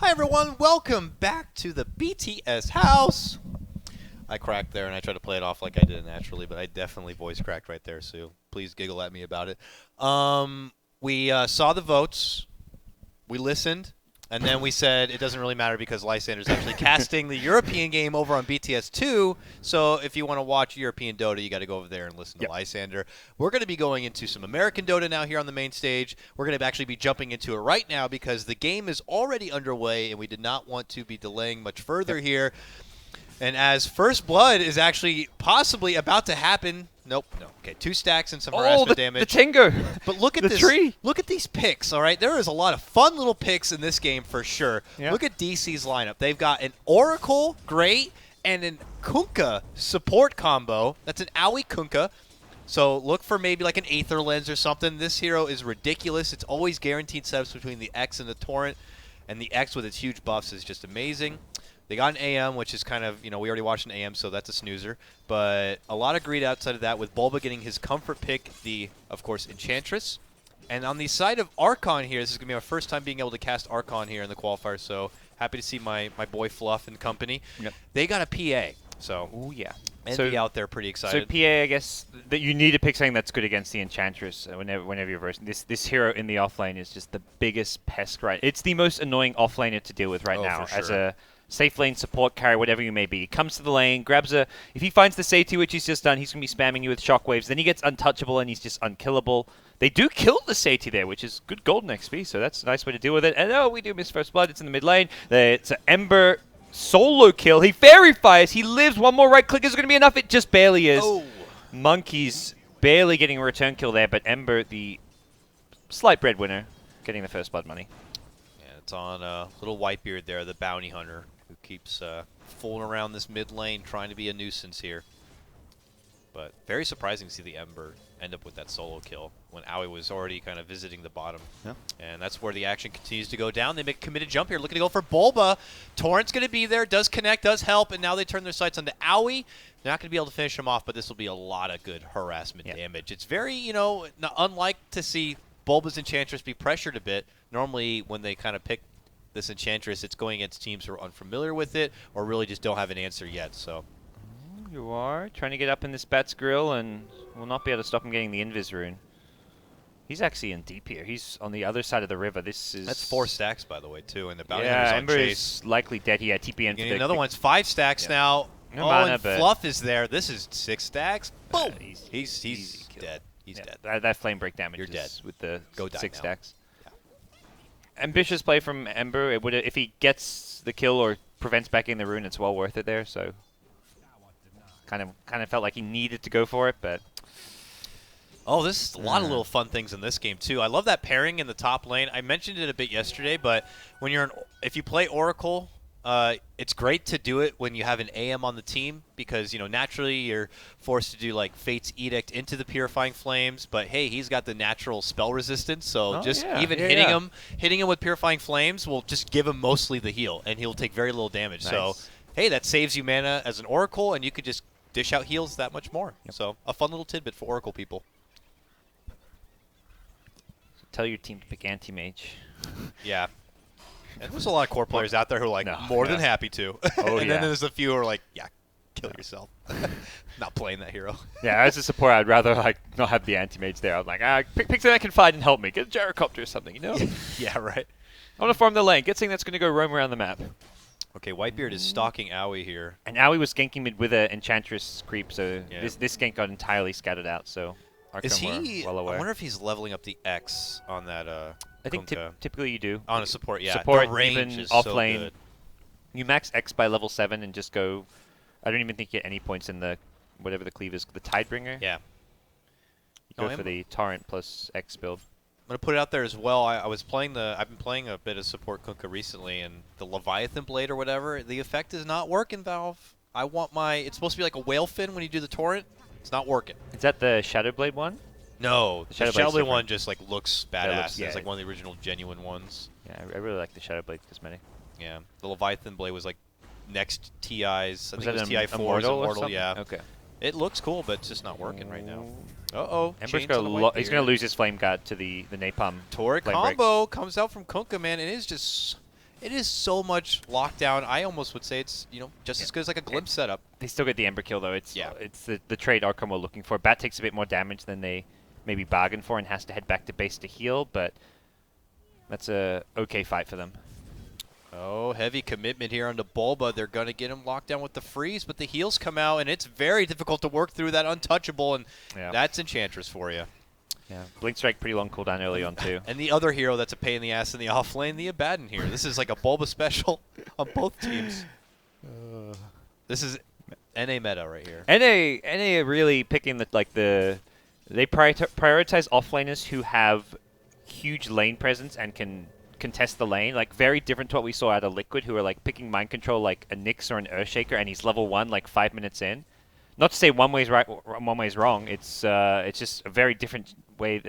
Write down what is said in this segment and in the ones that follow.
Hi everyone, welcome back to the BTS house. I cracked there and I tried to play it off like I did naturally, but I definitely voice cracked right there, so please giggle at me about it. We saw the votes, we listened, and then we said it doesn't really matter because Lysander's actually casting the European game over on BTS 2, so if you want to watch European Dota, you got to go over there and listen to Lysander. We're going to be going into some American Dota now here on the main stage. We're going to actually be jumping into it right now because the game is already underway, and we did not want to be delaying much further here. And as First Blood is actually possibly about to happen. Nope. No. Okay, 2 stacks and some harassment damage. The Tingo. But look at the this. Tree. Look at these picks, all right? There is a lot of fun little picks in this game for sure. Yeah. Look at DC's lineup. They've got an Oracle, great, and an Kunkka support combo. That's an Owie Kunkka. So look for maybe like an Aether Lens or something. This hero is ridiculous. It's always guaranteed setups between the X and the Torrent. And the X with its huge buffs is just amazing. They got an AM, which is kind of, we already watched an AM, so that's a snoozer. But a lot of greed outside of that, with Bulba getting his comfort pick, of course, Enchantress. And on the side of Archon here, this is going to be my first time being able to cast Archon here in the qualifier, so happy to see my boy Fluff and company. Yep. They got a PA, so Ooh, yeah. Envy out there pretty excited. So PA, I guess, that you need to pick something that's good against the Enchantress whenever you're versing. This hero in the offlane is just the biggest pest, right? It's the most annoying offlaner to deal with right now. For sure. As a safe lane support carry, whatever you may be. He comes to the lane, grabs if he finds the Sati, which he's just done, he's going to be spamming you with shockwaves. Then he gets untouchable and he's just unkillable. They do kill the Sati there, which is good golden XP, so that's a nice way to deal with it. And we do miss First Blood. It's in the mid lane. It's an Ember solo kill. He fairy fires. He lives. One more right click is going to be enough. It just barely is. Oh. Monkey's barely getting a return kill there, but Ember, the slight breadwinner, getting the First Blood money. Yeah, it's on little Whitebeard there, the bounty hunter, who keeps fooling around this mid lane, trying to be a nuisance here. But very surprising to see the Ember end up with that solo kill when Owie was already kind of visiting the bottom. Yeah. And that's where the action continues to go down. They make a committed jump here, looking to go for Bulba. Torrent's going to be there, does connect, does help, and now they turn their sights onto Owie. They're not going to be able to finish him off, but this will be a lot of good harassment damage. It's very, unlike to see Bulba's Enchantress be pressured a bit. Normally, when they kind of pick this Enchantress, it's going against teams who are unfamiliar with it or really just don't have an answer yet. So. You are trying to get up in this Bat's grill and will not be able to stop him getting the Invis rune. He's actually in deep here. He's on the other side of the river. That's 4 stacks, by the way, too, and the bounty hunter's on Ember chase. is likely dead. He had TPN for Another one's 5 stacks now. No mana, and Fluff is there. This is 6 stacks. Boom! He's dead. He's dead. That flame break damage You're dead. With the Go 6 now. stacks. Yeah. Ambitious play from Ember. If he gets the kill or prevents backing the rune, it's well worth it there. So kind of felt like he needed to go for it, but. Oh, this is a lot of little fun things in this game, too. I love that pairing in the top lane. I mentioned it a bit yesterday, but when if you play Oracle, it's great to do it when you have an AM on the team because, naturally you're forced to do, like, Fate's Edict into the Purifying Flames, but, hey, he's got the natural spell resistance, so hitting him with Purifying Flames will just give him mostly the heal, and he'll take very little damage. Nice. So, hey, that saves you mana as an Oracle, and you could just dish out heals that much more. Yep. So, a fun little tidbit for Oracle people. Tell your team to pick anti-mage. Yeah. And there's a lot of core players out there who are like, more than happy to. And then there's a few who are like, kill yourself. Not playing that hero. Yeah, as a support, I'd rather not have the anti-mage there. I'm like, pick something that can fight and help me. Get a gyrocopter or something, Yeah, right. I want to farm the lane. Get something that's going to go roam around the map. Okay, Whitebeard is stalking Owie here. And Owie was ganking mid with an Enchantress creep, so this gank got entirely scattered out, so Archon is he? Well aware. I wonder if he's leveling up the X on that. I think typically you do. On a support, yeah. Support, the range even is off so lane. Good. You max X by level 7 and just go. I don't even think you get any points in the whatever the cleave is. The Tidebringer. Yeah. You go for the Torrent plus X build. I'm gonna put it out there as well. I've been playing a bit of support Kunkka recently, and the Leviathan Blade or whatever. The effect is not working, Valve. I want it's supposed to be like a whale fin when you do the torrent. It's not working. Is that the Shadowblade one? No, the Shadowblade one just looks badass. Yeah, it's like one of the original genuine ones. Yeah, I really like the Shadowblade cosmetic. Yeah, the Leviathan Blade was like next TI's. I think it was TI 4's Immortal, yeah. Okay. It looks cool, but it's just not working right now. Uh-oh. Ember's he's going to lose his Flame Guard to the Napalm. Torrent combo comes out from Kunkka, man. It is just... It is so much lockdown. I almost would say it's just as good as like a glimpse setup. They still get the Ember kill though. It's Yeah. it's the trade Archon we're looking for. Bat takes a bit more damage than they maybe bargained for and has to head back to base to heal, but that's a okay fight for them. Oh, heavy commitment here on the Bulba. They're going to get him locked down with the freeze, but the heals come out, and it's very difficult to work through that untouchable, and that's Enchantress for you. Yeah, Blink Strike pretty long cooldown early on too. And the other hero that's a pain in the ass in the off lane, the Abaddon here. This is like a Bulba special on both teams. This is NA meta right here. NA really picking they prioritize offlaners who have huge lane presence and can contest the lane, like very different to what we saw out of Liquid, who are like picking mind control like a Nyx or an Earthshaker, and he's level 1 like 5 minutes in. Not to say one way's right, one way's wrong. It's just a very different way,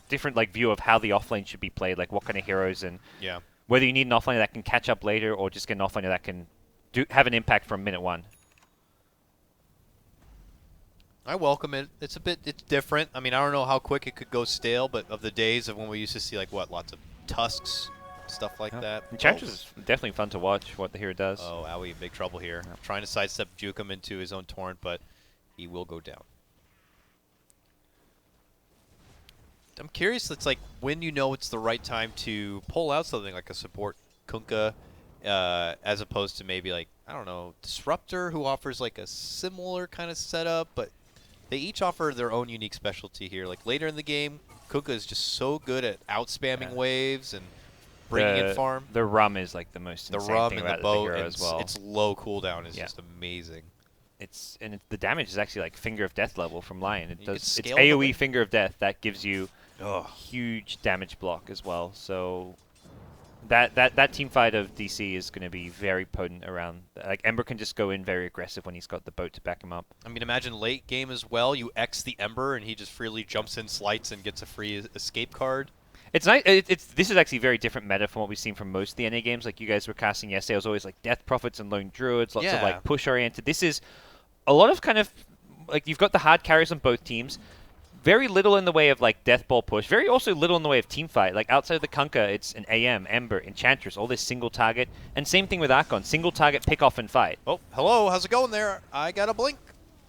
different like view of how the offlane should be played, like what kind of heroes and whether you need an offlaner that can catch up later or just get an offlaner that can have an impact from minute 1. I welcome it. It's different. I mean, I don't know how quick it could go stale, but of the days of when we used to see like lots of tusks, stuff like that. Enchantress is definitely fun to watch what the hero does. Oh, Owie in big trouble here. Trying to sidestep juke him into his own torrent, but he will go down. I'm curious, it's like when you know it's the right time to pull out something like a support Kunkka, as opposed to maybe like, I don't know, Disruptor, who offers like a similar kind of setup, but they each offer their own unique specialty here. Like later in the game, Kunkka is just so good at outspamming waves and bringing in farm. The rum is like the most insane thing and about the boat hero as well. Its low cooldown is just amazing. The damage is actually like Finger of Death level from Lion. It's scale AoE Finger of Death that gives you huge damage block as well. So that team fight of DC is going to be very potent around. Like Ember can just go in very aggressive when he's got the boat to back him up. I mean, imagine late game as well. You X the Ember and he just freely jumps in, slights, and gets a free escape card. It's nice. This is actually very different meta from what we've seen from most of the NA games. Like you guys were casting yesterday, it was always like Death Prophets and Lone Druids, lots of like push oriented. This is a lot of kind of like you've got the hard carries on both teams. Very little in the way of like Death Ball push. Very also little in the way of team fight. Like outside of the Kunkka, it's an AM, Ember, Enchantress, all this single target. And same thing with Archon. Single target, pick off and fight. Oh, hello. How's it going there? I got a blink.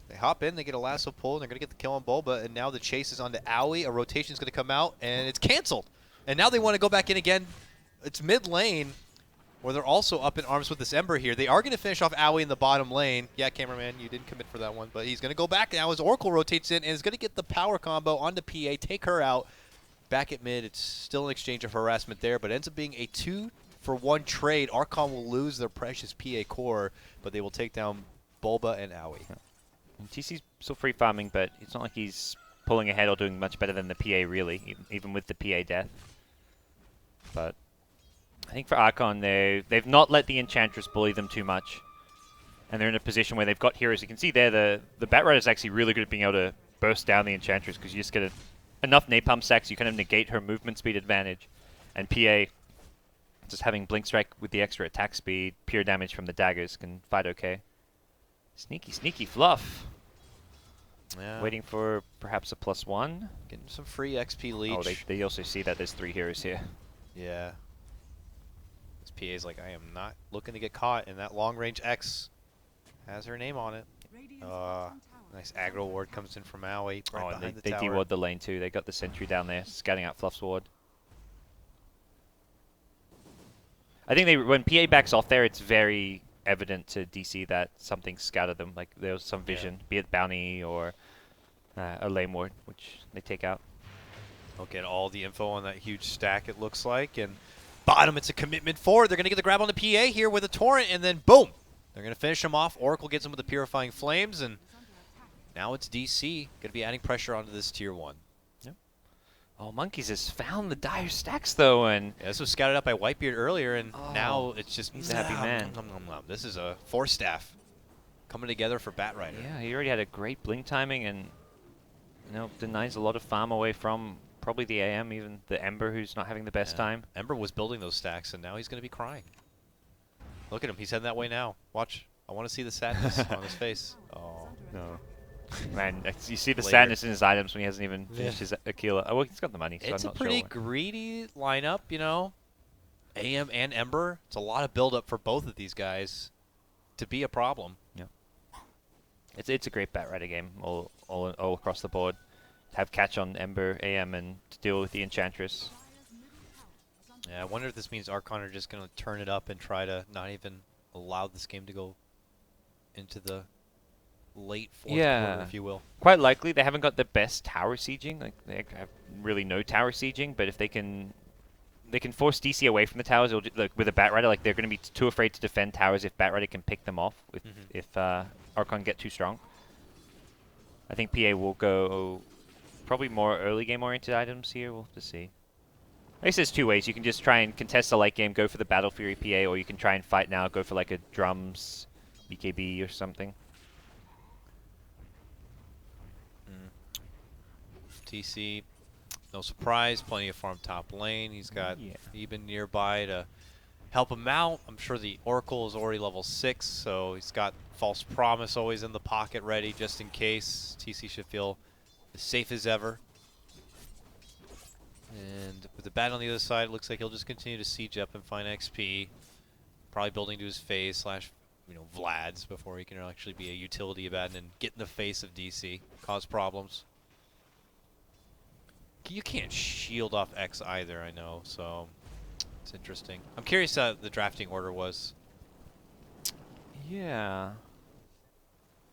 They hop in, they get a lasso pull, and they're going to get the kill on Bulba. And now the chase is onto Owie. A rotation is going to come out, and it's canceled. And now they want to go back in again. It's mid lane, where they're also up in arms with this Ember here. They are going to finish off Owie in the bottom lane. Yeah, cameraman, you didn't commit for that one. But he's going to go back now as Oracle rotates in and is going to get the power combo onto PA, take her out. Back at mid, it's still an exchange of harassment there, but ends up being a 2-for-1 trade. Archon will lose their precious PA core, but they will take down Bulba and Owie. And TC's still free farming, but it's not like he's pulling ahead or doing much better than the PA, really, even with the PA death. But I think for Archon, they've not let the Enchantress bully them too much. And they're in a position where they've got heroes. You can see there, the Batrider is actually really good at being able to burst down the Enchantress because you just get enough napalm stacks, you kind of negate her movement speed advantage. And PA, just having Blink Strike with the extra attack speed, pure damage from the daggers can fight okay. Sneaky, sneaky Fluff. Yeah. Waiting for perhaps a +1. Getting some free XP leech. Oh, they also see that there's 3 heroes here. Yeah. This PA's like, I am not looking to get caught, and that long-range X has her name on it. Nice aggro ward comes in from Owie right behind the they tower. de-ward the lane too. They got the sentry down there, scouting out Fluff's ward. I think when PA backs off there, it's very evident to DC that something scouted them. Like there was some vision, be it bounty or a lane ward, which they take out. They'll get all the info on that huge stack, it looks like. And bottom, it's a commitment forward. They're going to get the grab on the PA here with a torrent, and then boom! They're going to finish him off. Oracle gets him with the Purifying Flames, and now it's DC. Going to be adding pressure onto this Tier 1. Yep. Oh, Monkeys has found the dire stacks, though, and... Yeah, this was scouted out by Whitebeard earlier, and now it's just... He's a happy man. This is a 4-staff coming together for Batrider. Yeah, he already had a great blink timing, and denies a lot of farm away from... Probably the AM, even the Ember, who's not having the best time. Ember was building those stacks, and now he's going to be crying. Look at him. He's heading that way now. Watch. I want to see the sadness on his face. Oh. No. Man, you see the sadness in his items when he hasn't even finished his Aquila. Oh, well, he's got the money, so it's I'm not a pretty sure. greedy lineup, you know. AM and Ember, it's a lot of build-up for both of these guys to be a problem. Yeah. It's a great Batrider game all across the board. Have catch on Ember, AM, and to deal with the Enchantress. Yeah, I wonder if this means Archon are just going to turn it up and try to not even allow this game to go into the late fourth quarter, if you will. Quite likely. They haven't got the best tower sieging. Like, they have really no tower sieging, but if they can force DC away from the towers like, with a Batrider. Like, they're going to be too afraid to defend towers if Batrider can pick them off if Archon get too strong. I think PA will go probably more early game oriented items here. We'll have to see. I guess there's two ways. You can just try and contest the late game, go for the Battle Fury PA, or you can try and fight now, go for like a Drums BKB or something. TC, no surprise, plenty of farm top lane. He's got Eben nearby to help him out. I'm sure the Oracle is already level 6, so he's got False Promise always in the pocket ready just in case. TC should feel as safe as ever. And with the bat on the other side, it looks like he'll just continue to siege up and find XP. Probably building to his phase slash, Vlad's before he can actually be a utility bat and get in the face of DC, cause problems. You can't shield off X either, I know, so it's interesting. I'm curious how the drafting order was. Yeah.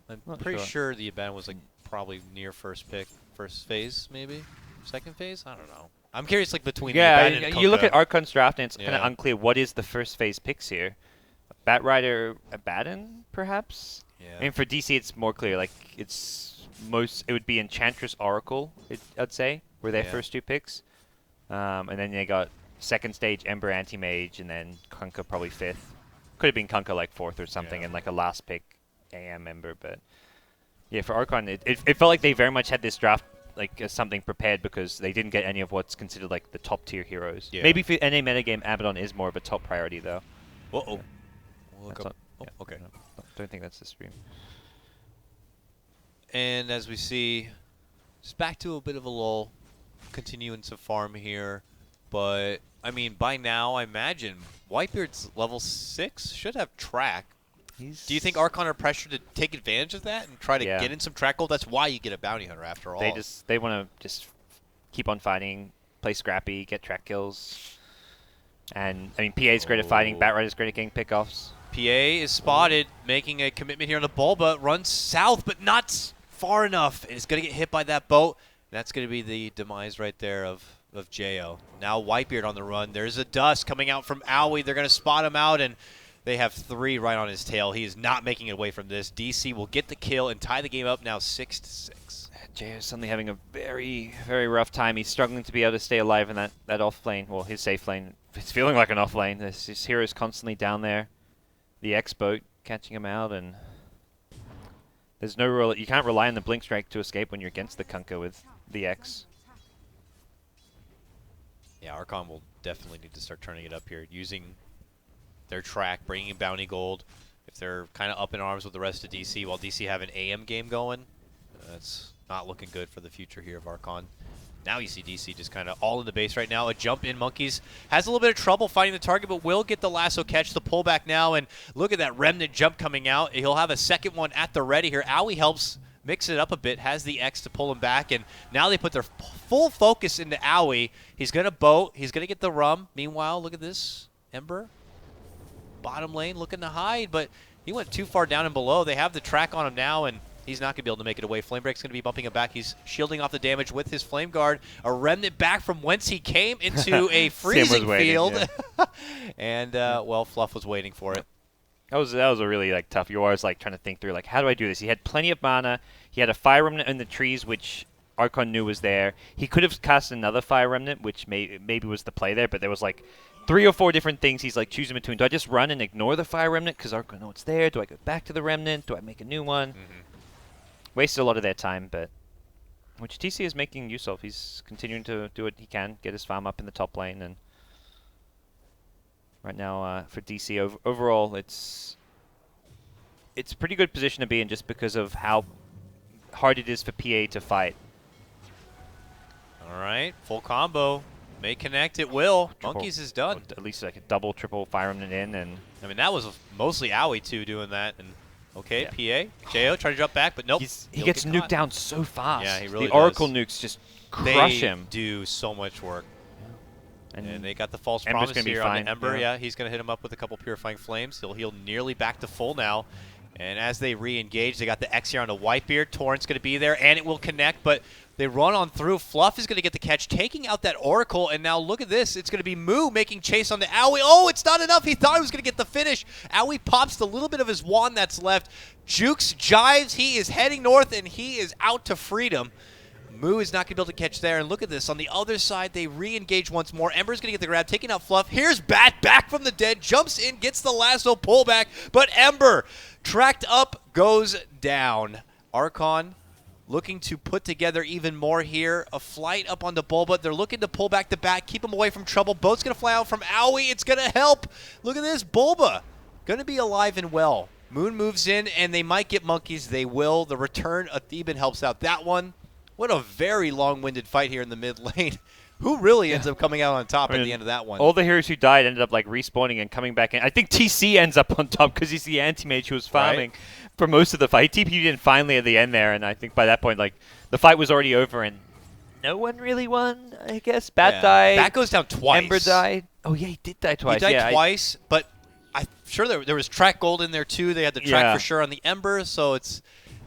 I'm pretty sure the event was like probably near first phase, maybe? Second phase? I don't know. I'm curious like between the Abaddon and you look Kunkka. at Archon's draft and it's kind of unclear what is the first phase picks here. Batrider, Abaddon, perhaps? Yeah. I mean, for DC it's more clear. Like, it would be Enchantress Oracle, I'd say, were their first two picks. And then they got second stage Ember Anti-Mage, and then Kunkka probably fifth. Could have been Kunkka like fourth or something, and like a last pick AM Ember. But yeah, for Archon, it felt like they very much had this draft like as something prepared because they didn't get any of what's considered like the top tier heroes. Yeah. Maybe for NA metagame, Abaddon is more of a top priority though. Uh-oh. We'll look up. Oh, okay. No, don't think that's the stream. And as we see, it's back to a bit of a lull. Continuing to farm here. But, I mean, by now, I imagine Whitebeard's level 6 should have track. Do you think Archon are pressured to take advantage of that and try to get in some track gold? That's why you get a bounty hunter after all. They want to just keep on fighting, play scrappy, get track kills. And, I mean, PA's great at fighting, Batrider's great at getting pickoffs. PA is spotted, making a commitment here on the Bulba, runs south, but not far enough. It's going to get hit by that boat. That's going to be the demise right there of Jo. Now Whitebeard on the run. There's a dust coming out from Owie. They're going to spot him out, and they have 3 right on his tail. He is not making it away from this. DC will get the kill and tie the game up now 6-6. Jo is suddenly having a very, very rough time. He's struggling to be able to stay alive in that off lane. Well, his safe lane. It's feeling like an off lane. His hero's constantly down there. The X-boat catching him out, and there's no real. You can't rely on the blink strike to escape when you're against the Kunkka with the X. Yeah, Archon will definitely need to start turning it up here, using their track, bringing in bounty gold. If they're kind of up in arms with the rest of DC, while DC have an AM game going, that's not looking good for the future here of Archon. Now you see DC just kind of all in the base right now. A jump in Monkeys has a little bit of trouble finding the target, but will get the lasso catch, the pullback now, and look at that remnant jump coming out. He'll have a second one at the ready here. Owie helps mix it up a bit, has the X to pull him back, and now they put their full focus into Owie. He's going to boat. He's going to get the rum. Meanwhile, look at this. Ember, bottom lane, looking to hide, but he went too far down and below. They have the track on him now, and he's not going to be able to make it away. Flamebreak's going to be bumping him back. He's shielding off the damage with his Flame Guard. A remnant back from whence he came into a freezing field. Yeah. And, well, Fluff was waiting for it. That was a really tough. You were always trying to think through how do I do this? He had plenty of mana. He had a Fire Remnant in the trees, which Archon knew was there. He could have cast another Fire Remnant, which maybe was the play there, but there was 3 or 4 different things he's choosing between. Do I just run and ignore the Fire Remnant because Archon knows it's there? Do I go back to the Remnant? Do I make a new one? Mm-hmm. Wasted a lot of their time, but which TC is making use of. He's continuing to do what he can, get his farm up in the top lane, and right now for DC overall, it's a pretty good position to be in just because of how hard it is for PA to fight. All right, full combo. May connect, it will. Triple- Monkeys is done. At least like a double, triple, fire him in, and I mean, that was mostly Owie, too, doing that. And okay, Yeah. PA. Jo trying to jump back, but nope. he He'll gets get nuked caught. down so fast. Yeah, he really The Oracle does. nukes just crush They him. do so much work. And they got the false Ember's promise gonna be here on fine, the Ember. yeah. Yeah, he's going to hit him up with a couple Purifying Flames. He'll heal nearly back to full now. And as they re-engage, they got the X here on the Whitebeard. Torrent's going to be there, and it will connect, but they run on through. Fluff is going to get the catch, taking out that Oracle, and now look at this. It's going to be Moo making chase on the Owie. Oh, it's not enough. He thought he was going to get the finish. Owie pops the little bit of his wand that's left. Jukes jives. He is heading north, and he is out to freedom. Moo is not going to be able to catch there, and look at this. On the other side, they re-engage once more. Ember's going to get the grab, taking out Fluff. Here's Bat, back from the dead, jumps in, gets the lasso pullback, but Ember, tracked up, goes down. Archon looking to put together even more here. A flight up on the Bulba. They're looking to pull back the Bat, keep him away from trouble. Boat's going to fly out from Owie. It's going to help. Look at this, Bulba going to be alive and well. Moon moves in, and they might get monkeys. They will. The return of Theban helps out that one. What a very long-winded fight here in the mid lane. Who really ends up coming out on top at the end of that one? All the heroes who died ended up like respawning and coming back in. I think TC ends up on top because he's the anti-mage who was farming for most of the fight. TP'd in finally at the end there, and I think by that point, like, the fight was already over, and no one really won, I guess. Bat died. Bat goes down twice. Ember died. Oh, yeah, he did die twice. He died twice, but I'm sure there was track gold in there, too. They had the track for sure on the Ember, so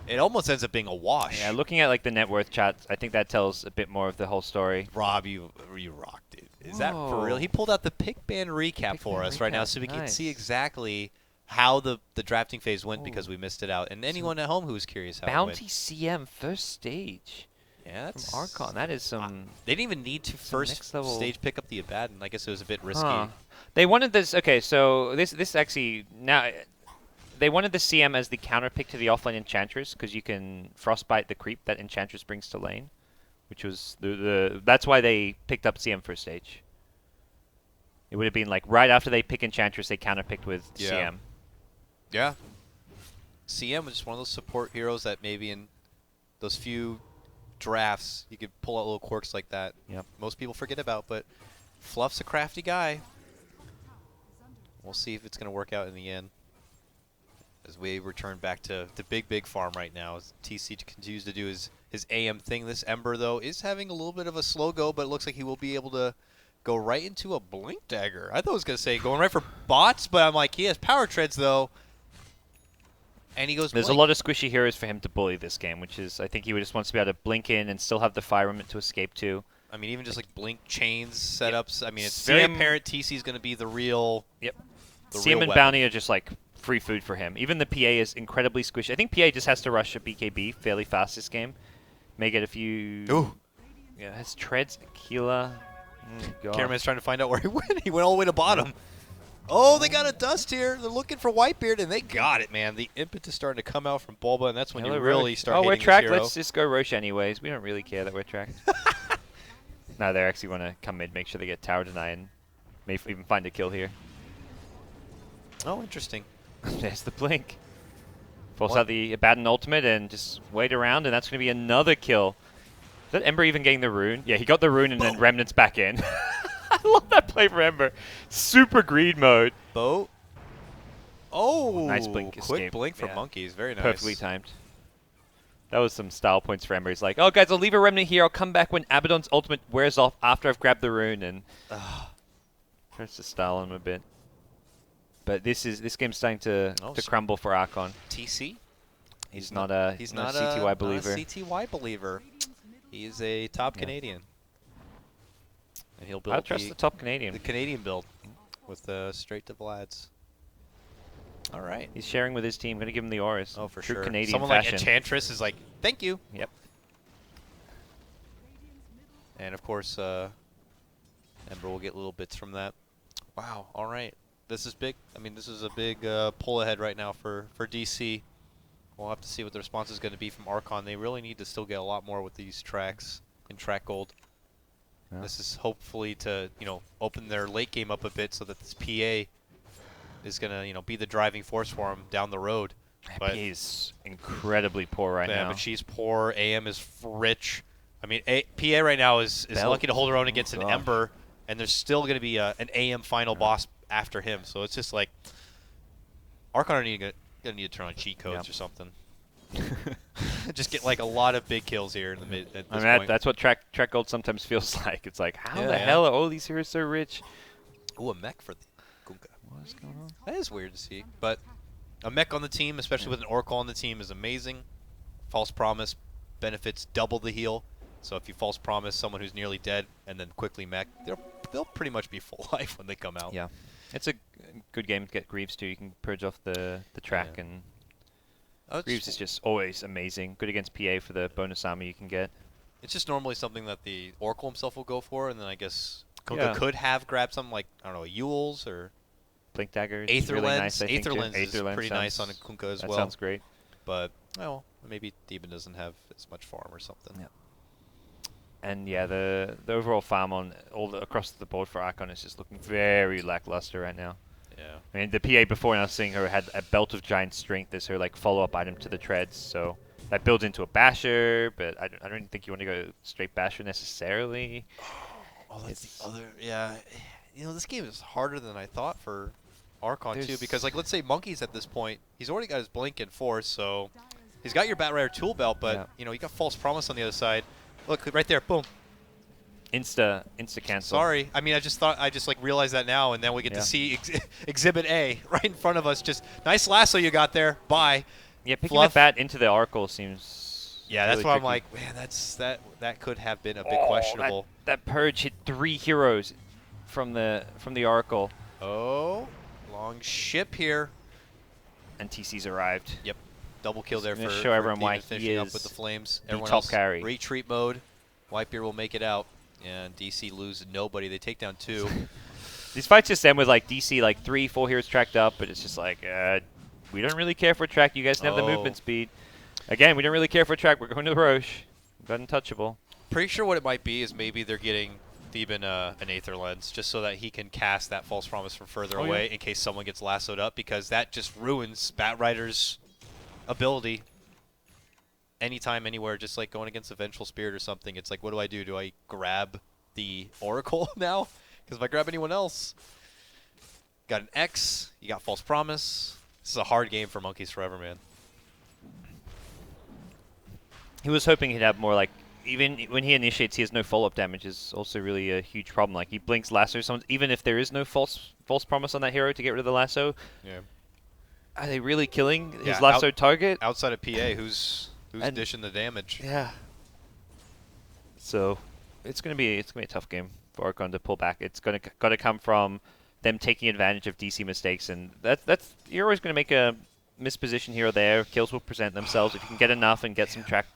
it almost ends up being a wash. Yeah, looking at like the net worth chats, I think that tells a bit more of the whole story. Rob, you rocked it. Is that for real? He pulled out the pick ban recap for us right now so we can see exactly how the drafting phase went because we missed it out. And anyone at home who's curious how Bounty it went. CM first stage. Yeah, that's from Archon. That is some. They didn't even need to first stage pick up the Abaddon. I guess it was a bit risky. They wanted this. Okay, so this actually now. They wanted the CM as the counter pick to the offlane Enchantress because you can frostbite the creep that Enchantress brings to lane, which was that's why they picked up CM first stage. It would have been like right after they pick Enchantress, they counter picked with CM. Yeah. CM was just one of those support heroes that maybe in those few drafts you could pull out little quirks like that. Yep. Most people forget about, but Fluff's a crafty guy. We'll see if it's going to work out in the end. As we return back to the big farm right now, as TC continues to do his AM thing. This Ember, though, is having a little bit of a slow go, but it looks like he will be able to go right into a Blink Dagger. I thought I was going to say going right for bots, but I'm like, he has power treads, though. And he goes There's Blink. a lot of squishy heroes for him to bully this game, which is, I think he just wants to be able to blink in and still have the fire element to escape to. I mean, even just like Blink chains setups. I mean, it's very apparent TC's going to be the real. Yep. The CM real and weapon. Bounty are just like free food for him. Even the PA is incredibly squishy. I think PA just has to rush a BKB fairly fast this game. May get a few. Ooh. Yeah, has treads, Aquila. Cameraman's trying to find out where he went. He went all the way to bottom. Oh, they got a dust here. They're looking for Whitebeard, and they got it, man. The impetus starting to come out from Bulba, and that's when you really start hating we're tracked. this hero. Let's just go Roche anyways. We don't really care that we're tracked. No, they actually want to come mid, make sure they get tower deny, and may even find a kill here. Oh, interesting. There's the blink. Force out the Abaddon ultimate and just wait around, and that's going to be another kill. Is that Ember even getting the rune? Yeah, he got the rune and then Remnant's back in. I love that play for Ember. Super greed mode. Boat. Oh, nice blink quick escape. blink from Monkeys. Very nice. Perfectly timed. That was some style points for Ember. He's like, oh, guys, I'll leave a Remnant here. I'll come back when Abaddon's ultimate wears off after I've grabbed the rune. And tries to style him a bit. But this game's starting to crumble for Archon. TC? He's not a CTY believer. Not a CTY believer. He is a top Canadian. And he'll build I trust the top Canadian. The Canadian build with straight to Vlad's. All right. He's sharing with his team. Going to give him the auras. Oh, for True sure. Canadian Someone fashion. like Enchantress is like, thank you. Yep. And, of course, Ember will get little bits from that. Wow. All right. This is big. I mean, this is a big pull ahead right now for DC. We'll have to see what the response is going to be from Archon. They really need to still get a lot more with these tracks in track gold. Yeah. This is hopefully to, open their late game up a bit so that this PA is going to, be the driving force for them down the road. But PA is incredibly poor right now. Yeah, but she's poor. AM is rich. I mean, PA right now is lucky to hold her own against an Ember and there's still going to be an AM final boss after him. So it's just like Archon gonna need to turn on cheat codes or something. Just get like a lot of big kills here in the mid. At this point. That's what track gold sometimes feels like. It's like, how the hell are all these heroes so rich? Ooh, a mech for the Kunkka. What is going on? That is weird to see, but a mech on the team, especially with an Oracle on the team, is amazing. False Promise benefits double the heal. So if you False Promise someone who's nearly dead and then quickly mech, they'll pretty much be full life when they come out. Yeah, it's a good game to get Greaves too. You can purge off the track and. Greaves is just always amazing. Good against PA for the bonus armor you can get. It's just normally something that the Oracle himself will go for, and then I guess Kunkka could have grabbed something like, I don't know, Yule's or Blink Dagger. Aether really Lens. Nice, I think, Aether Lens is pretty nice on a Kunkka as well. That sounds great. But, well, maybe Theben doesn't have as much farm or something. Yeah. And yeah, the overall farm on across the board for Archon is just looking very lackluster right now. Yeah. I mean, the PA before, and I was seeing her had a Belt of Giant Strength as her like follow-up item to the treads, so that builds into a Basher, but I don't think you want to go straight Basher necessarily. Oh, that's the other. Yeah, you know, this game is harder than I thought for Archon too, because like let's say Monkey's at this point, he's already got his Blink and Force, so he's got your Batrider Tool Belt, but you know, you got False Promise on the other side. Look right there, boom. Insta cancel. Sorry, I mean I just like realized that now, and then we get to see Exhibit A right in front of us. Just nice lasso you got there. Bye. Yeah, picking the bat into the Oracle seems. Yeah, that's really why tricky. I'm like, man, that could have been a bit questionable. That purge hit 3 heroes from the Oracle. Oh, long ship here. And TC's arrived. Yep, double kill there for show everyone why finishing he up is with the flames. the Everyone top else carry. Retreat mode. Whitebeard will make it out, and DC lose nobody. They take down 2. These fights just end with like DC like 3-4 heroes tracked up, but it's just like we don't really care for track. You guys have the movement speed. Again, we don't really care for track. We're going to the Roche. We've got untouchable. Pretty sure what it might be is maybe they're getting Theben an Aether Lens just so that he can cast that False Promise from further away in case someone gets lassoed up, because that just ruins Batrider's ability anytime, anywhere, just like going against a Vengeful Spirit or something. It's like, what do I do? Do I grab the Oracle now? Because if I grab anyone else, got an X, you got False Promise. This is a hard game for Monkeys Forever, man. He was hoping he'd have more, like, even when he initiates, he has no follow-up damage is also really a huge problem. Like, he blinks lasso someone, even if there is no false promise on that hero to get rid of the lasso. Yeah. Are they really killing his lasso target? Outside of PA, who's dishing the damage. Yeah. So it's gonna be a tough game for Archon to pull back. It's gotta come from them taking advantage of DC mistakes, and that's you're always gonna make a misposition here or there. Kills will present themselves if you can get enough and get some track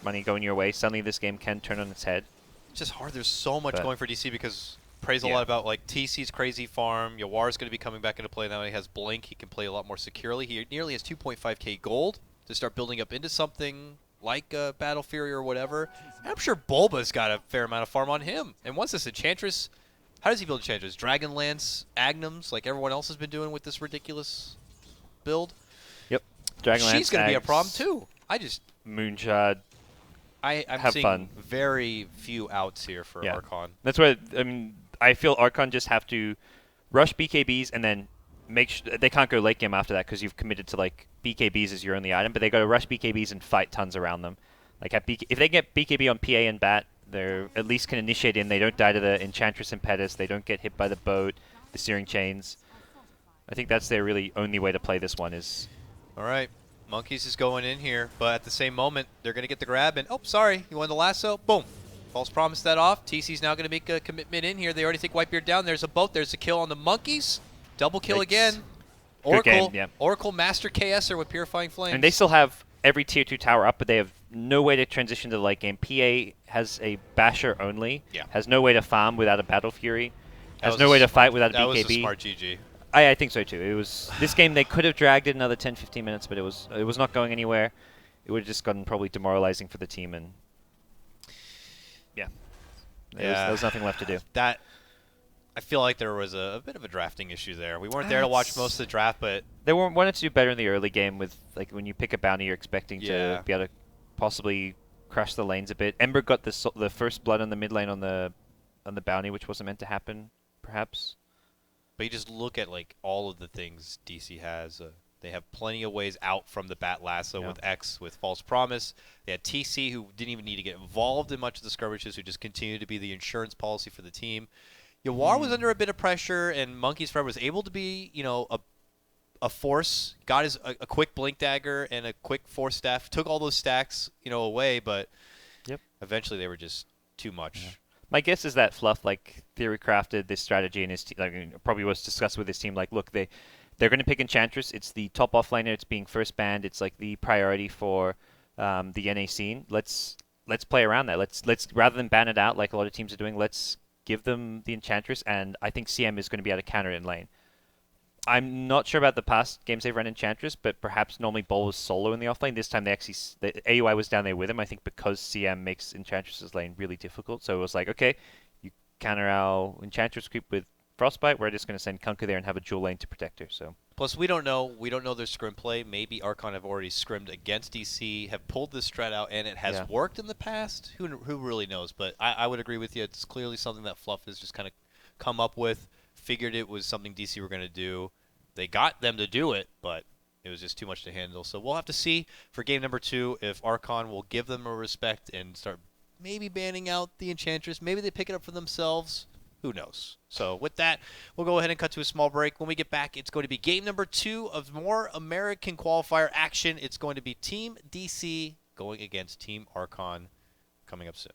money going your way. Suddenly this game can turn on its head. It's just hard. There's so much going for DC because praise a lot about like TC's crazy farm. Yawar's going to be coming back into play now. He has Blink. He can play a lot more securely. He nearly has 2.5k gold to start building up into something like Battle Fury or whatever. And I'm sure Bulba's got a fair amount of farm on him. And once this Enchantress, how does he build Enchantress? Dragonlance, Agnums, like everyone else has been doing with this ridiculous build. Yep. Dragonlance. She's going to be a problem too. Moonshot. I'm seeing very few outs here for Archon. That's why I feel Archon just have to rush BKBs and then make sure they can't go late game after that because you've committed to like BKBs as your only item, but they got to rush BKBs and fight tons around them. Like if they get BKB on PA and Bat, they at least can initiate in. They don't die to the Enchantress Impetus. They don't get hit by the boat, the Searing Chains. I think that's their really only way to play this one is. All right. Monkeys is going in here, but at the same moment, they're going to get the grab, and, oh, sorry, you wanted the lasso? Boom. False Promise that off. TC's now going to make a commitment in here. They already take Whitebeard down. There's a boat. There's a kill on the Monkeys. Double kill again. Oracle Master KSer with Purifying Flames. And they still have every Tier 2 tower up, but they have no way to transition to the late game. PA has a Basher only, has no way to farm without a Battle Fury, has no way to fight without a BKB. That was a smart GG. I think so too. It was this game. They could have dragged it another 10-15 minutes, but it was not going anywhere. It would have just gotten probably demoralizing for the team, and there was nothing left to do. That I feel like there was a bit of a drafting issue there. We weren't there to watch most of the draft, but they wanted to do better in the early game with like when you pick a bounty, you're expecting to be able to possibly crush the lanes a bit. Ember got the first blood on the mid lane on the on the bounty, which wasn't meant to happen, perhaps. But you just look at like all of the things DC has. They have plenty of ways out from the Bat Lasso Yeah. with X, with False Promise. They had TC, who didn't even need to get involved in much of the skirmishes, who just continued to be the insurance policy for the team. Yawar was under a bit of pressure, and Monkey's Forever was able to be, a force. Got a quick Blink Dagger and a quick Force Staff. Took all those stacks, away, but Yep. eventually they were just too much. Yeah. My guess is that Fluff theory crafted this strategy in his team. Probably was discussed with his team. Look, they're going to pick Enchantress. It's the top offlaner. It's being first banned. It's like the priority for the NA scene. Let's play around that. Let's rather than ban it out like a lot of teams are doing. Let's give them the Enchantress, and I think CM is going to be able to counter it in lane. I'm not sure about the past games they've run Enchantress, but perhaps normally Bol was solo in the offlane. This time the AUI was down there with him, I think because CM makes Enchantress's lane really difficult. So it was like, okay, you counter our Enchantress creep with Frostbite, we're just going to send Kunkka there and have a dual lane to protect her. So Plus, we don't know their scrim play. Maybe Archon have already scrimmed against DC, have pulled this strat out, and it has worked in the past. Who really knows? But I would agree with you. It's clearly something that Fluff has just kind of come up with, figured it was something DC were going to do. They got them to do it, but it was just too much to handle. So we'll have to see for game number 2 if Archon will give them a respect and start maybe banning out the Enchantress. Maybe they pick it up for themselves. Who knows? So with that, we'll go ahead and cut to a small break. When we get back, it's going to be game number 2 of more American qualifier action. It's going to be Team DC going against Team Archon coming up soon.